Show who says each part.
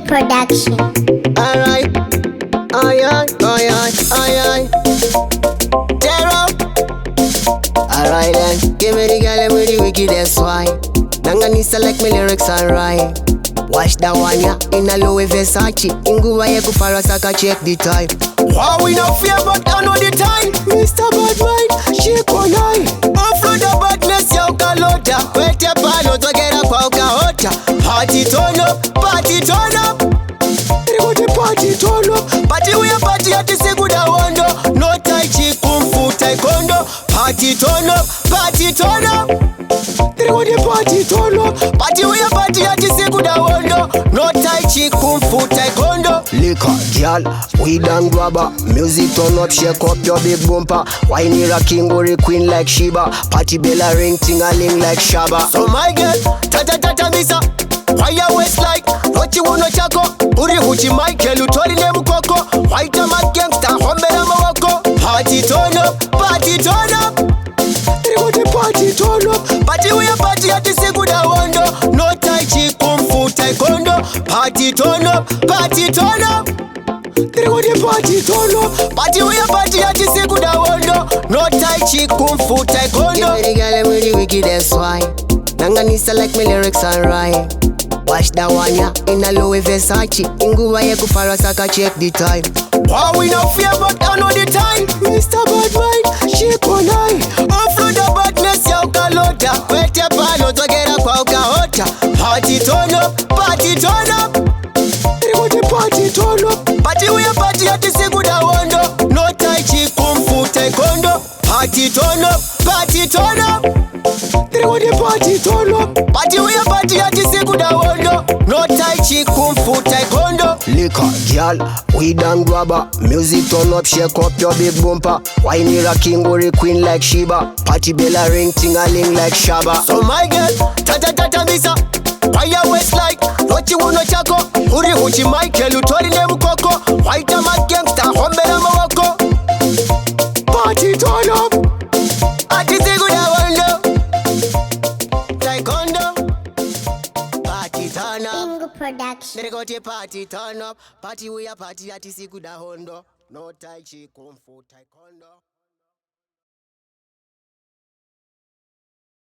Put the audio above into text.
Speaker 1: Production.
Speaker 2: Alright, aye. Terror. Alright then, give me the girl with the wickedest wine. Nanganisa like my lyrics and rhyme. Watch that one ya, in a Louis Versace. Inguwa ye kufarasaka, check the time. Wow, we no fear but I know the time. Mr. Badmind, shake one eye. Offload the badness ya ukalota. Kwete palo togera kwa ukahota. Party turn up, party turn up. Party turn up. Party we a party at the Seguda Wondo. No Tai Chi, Kung Fu, Taekwondo. Party turn up, party turn up. Party turn up. Party we a party at the Seguda Wondo. No Tai Chi, Kung Fu, Taekwondo. Liquor, girl, weed and grabber. Music turn up, shake up your big bumper. Whiny rocking, worry queen like Sheba. Party bella ring, ting-a-ling like Shabba. So my girl, ta-ta-ta-ta misa. Why your waist like Rochi Wuno Chako? Uri Huchi Michael, Utori Nebukoko. White a mad gangster, Hombera Mawako. Party turn up, party turn up. Party turn up. Party we a party at the Seguda Wondo. No Tai Chi, Kung Fu, Taekwondo. Party turn up, party turn up. Party turn up. Party we a party at the Seguda Wondo. No Tai Chi, Kung Fu, Taekwondo. Give me the girl with the wickedest wine. Nanganisa like my lyrics and rhyme. Watch that one ya, in a Louis Versace. Inguwa ye kufarasaka, check the time. Wow, we no fear but I know the time. Mr. Badmind, shake one eye. Offload the badness ya ukalota. Kwete palo togera kwa ukahota. Party turn up, party turn up. Party turn up. Party we a party at the Seguda Wondo. No Tai Chi, Kung Fu, Taekwondo. Party turn up, party turn up. Party turn up. Party we a party at the Seguda Wondo. No Tai Chi, Kung Fu, Taekwondo. Liquor, girl, weed and grabber. Music turn up, shake up your big bumper. Whiny rocking, worry queen like Sheba. Party bella ring, ting-a-ling like Shabba. So my girl, ta-ta-ta-ta misa. Why your waist like Rochi Wuno Chako? Uri Huchi Michael, Utori Nebukoko. White a mad gangster, Hombera Mawako. Party turn up. At the Seguda Wondo. Taekwondo. Party turn up.
Speaker 1: Ingo Production.
Speaker 2: They go to party turn up. Party we a party at the Seguda Wondo. No Tai Chi, Kung Fu, Taekwondo.